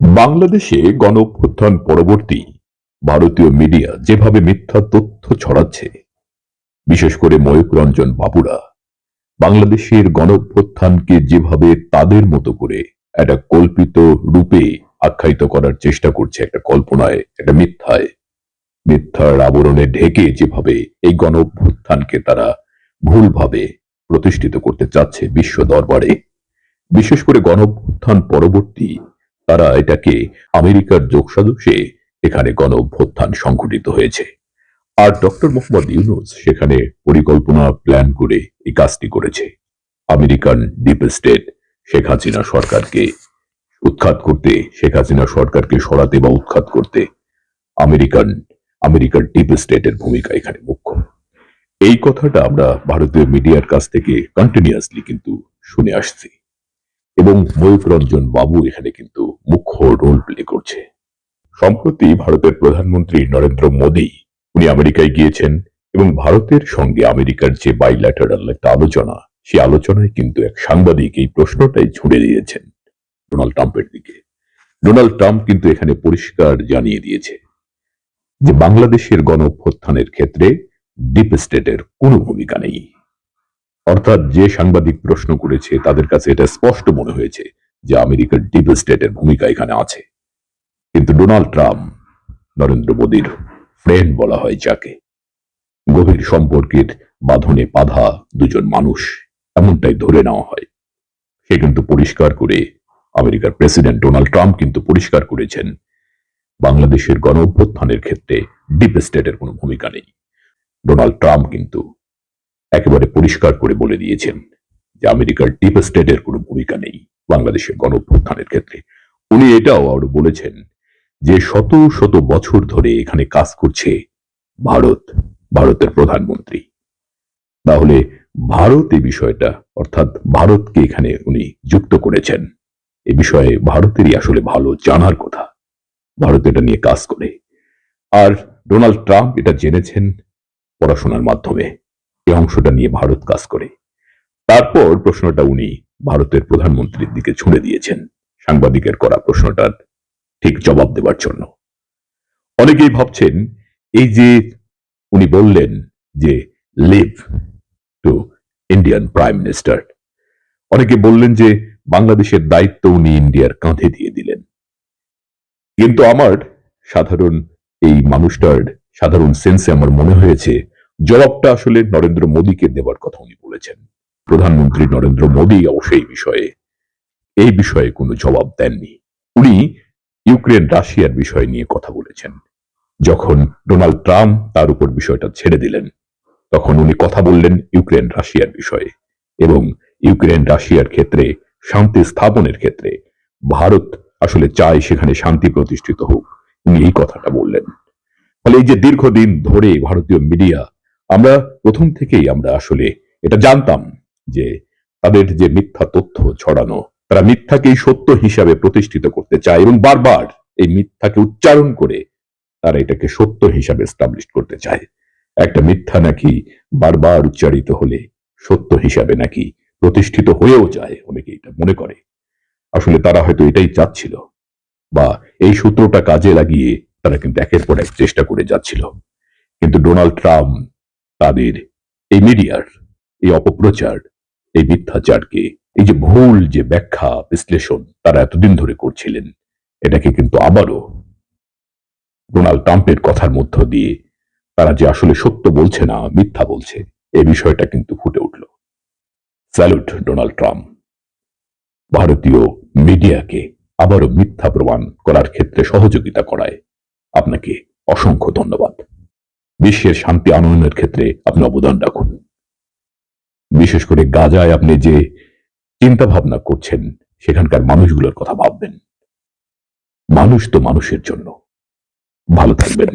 বাংলাদেশে গণঅভ্যুত্থান পরবর্তী ভারতীয় মিডিয়া যেভাবে মিথ্যা তথ্য ছড়াচ্ছে, বিশেষ করে ময়ূক রঞ্জন বাবুরা বাংলাদেশের গণঅভ্যুত্থানকে যেভাবে তাদের মতো করে একটা কল্পিত রূপে আখ্যায়িত করার চেষ্টা করছে, একটা কল্পনায়, একটা মিথ্যার আবরণে ঢেকে যেভাবে এই গণঅভ্যুত্থানকে তারা ভুলভাবে প্রতিষ্ঠিত করতে চাচ্ছে বিশ্ব দরবারে, বিশেষ করে গণঅভ্যুত্থান পরবর্তী তারা এটাকে আমেরিকার যোগসাজশে এখানে গণঅভ্যুত্থান সংঘটিত হয়েছে। আর ডক্টর মোহাম্মদ ইউনূস সেখানে পরিকল্পনা প্ল্যান করে এই কাজটি করেছে। American deep state Sheikh Hasina সরকারকে উৎখাত করতে, শেখ হাসিনা সরকারকে সরাতে বা উৎখাত করতে আমেরিকার ডিপ স্টেটের ভূমিকা এখানে মুখ্য। এই কথাটা আমরা ভারতীয় মিডিয়ার কাছ থেকে কন্টিনিউয়াসলি কিন্তু শুনে আসছি এবং ময়ূক রঞ্জন বাবু এখানে কিন্তু মুখ্য রোল প্লে করছে। সম্প্রতি ভারতের প্রধানমন্ত্রী নরেন্দ্র মোদী উনি আমেরিকায় গিয়েছেন এবং ভারতের সঙ্গে আমেরিকার যে বাইল্যাটারাল একটা আলোচনা, সেই আলোচনায় কিন্তু এক সাংবাদিক এই প্রশ্নটাই ছুড়ে দিয়েছেন ডোনাল্ড ট্রাম্পের দিকে। ডোনাল্ড ট্রাম্প কিন্তু এখানে পরিষ্কার জানিয়ে দিয়েছে যে বাংলাদেশের গণঅভ্যুত্থানের ক্ষেত্রে ডিপ স্টেটের কোনো ভূমিকা নেই। অর্থাৎ যে সাংবাদিক প্রশ্ন করেছে তাদের কাছে এটা স্পষ্ট মনে হয়েছে যে আমেরিকার ডিপ স্টেটের ভূমিকা এখানে আছে। কিন্তু ডোনাল্ড ট্রাম্প, নরেন্দ্র মোদীর ফ্রেন্ড বলা হয় যাকে, গভীর সম্পর্কের বাঁধনে বাঁধা দুজন মানুষ এমনটাই ধরে নেওয়া হয়, সে কিন্তু পরিষ্কার করে, আমেরিকার প্রেসিডেন্ট ডোনাল্ড ট্রাম্প কিন্তু পরিষ্কার করেছেন বাংলাদেশের গণঅভ্যুত্থানের ক্ষেত্রে ডিপ স্টেটের কোনো ভূমিকা নেই। ডোনাল্ড ট্রাম্প কিন্তু একেবারে পরিষ্কার করে বলে দিয়েছেন যে আমেরিকার ডিপ স্টেটের কোনো ভূমিকা নেই বাংলাদেশের গণঅভ্যুত্থানের ক্ষেত্রে। উনি এটাও আরো বলেছেন যে শত শত বছর ধরে এখানে কাজ করছে ভারতের প্রধানমন্ত্রী। তাহলে ভারত এই বিষয়টা, অর্থাৎ ভারতকে এখানে উনি যুক্ত করেছেন, এ বিষয়ে ভারতেরই আসলে ভালো জানার কথা। ভারত এটা নিয়ে কাজ করে, আর ডোনাল্ড ট্রাম্প এটা জেনেছেন পড়াশোনার মাধ্যমে। এই অংশটা নিয়ে ভারত কাজ করে। তারপর প্রশ্নটা উনি ভারতের প্রধানমন্ত্রীর দিকে ছুঁড়ে দিয়েছেন সাংবাদিকের করা প্রশ্নটার ঠিক জবাব দেওয়ার জন্য। অনেকেই ভাবছেন এই যে উনি বললেন যে leave to Indian prime minister, অনেকে বললেন যে বাংলাদেশের দায়িত্ব উনি ইন্ডিয়ার কাঁধে দিয়ে দিলেন। কিন্তু আমার সাধারণ এই মানুষটার সাধারণ সেন্সে আমার মনে হয়েছে জবাবটা আসলে নরেন্দ্র মোদীকে দেওয়ার কথা উনি বলেছেন। প্রধানমন্ত্রী নরেন্দ্র মোদী অবশ্যই এই বিষয়ে কোনো জবাব দেননি। উনি ইউক্রেন রাশিয়ার বিষয় নিয়ে কথা বলেছেন। যখন ডোনাল্ড ট্রাম্প তার উপর বিষয়টা ছেড়ে দিলেন, তখন উনি কথা বললেন ইউক্রেন রাশিয়ার বিষয়ে এবং ইউক্রেন রাশিয়ার ক্ষেত্রে শান্তি স্থাপনের ক্ষেত্রে ভারত আসলে চায় সেখানে শান্তি প্রতিষ্ঠিত হোক। উনি এই কথাটা বললেন। ফলে এই যে দীর্ঘদিন ধরে ভারতীয় মিডিয়া, আমরা প্রথম থেকেই আমরা আসলে এটা জানতাম যে তাদের যে মিথ্যা তথ্য ছড়ানো, তারা মিথ্যাকেই সত্য হিসাবে প্রতিষ্ঠিত করতে চায় এবং বারবার এই মিথ্যাকে উচ্চারণ করে তারা এটাকে সত্য হিসাবে এস্টাবলিশ করতে চায়। একটা মিথ্যা নাকি বারবার উচ্চারিত হলে সত্য হিসাবে নাকি প্রতিষ্ঠিত হয়েও যায়, অনেকে এটা মনে করে। আসলে তারা হয়তো এটাই চাচ্ছিল, বা এই সূত্রটা কাজে লাগিয়ে তারা কিন্তু একের পর এক চেষ্টা করে যাচ্ছিল। কিন্তু ডোনাল্ড ট্রাম্প তাদের এই মিডিয়ার এই অপপ্রচার, এই মিথ্যাচারকে, এই যে ভুল যে ব্যাখ্যা বিশ্লেষণ তারা এতদিন ধরে করছিলেন, এটাকে কিন্তু আবারও ডোনাল্ড ট্রাম্পের কথার মধ্য দিয়ে তারা যে আসলে সত্য বলছে না, মিথ্যা বলছে, এই বিষয়টা কিন্তু ফুটে উঠল। Salute Donald Trump. ভারতীয় মিডিয়াকে আবারও মিথ্যা প্রমাণ করার ক্ষেত্রে সহযোগিতা করায় আপনাকে অসংখ্য ধন্যবাদ। বিশ্বের শান্তি আনয়নের ক্ষেত্রে আপনি অবদান রাখুন। বিশেষ করে গাজায় আপনি যে চিন্তা ভাবনা করছেন, সেখানকার মানুষগুলোর কথা ভাববেন। মানুষ তো মানুষের জন্য। ভালো থাকবেন।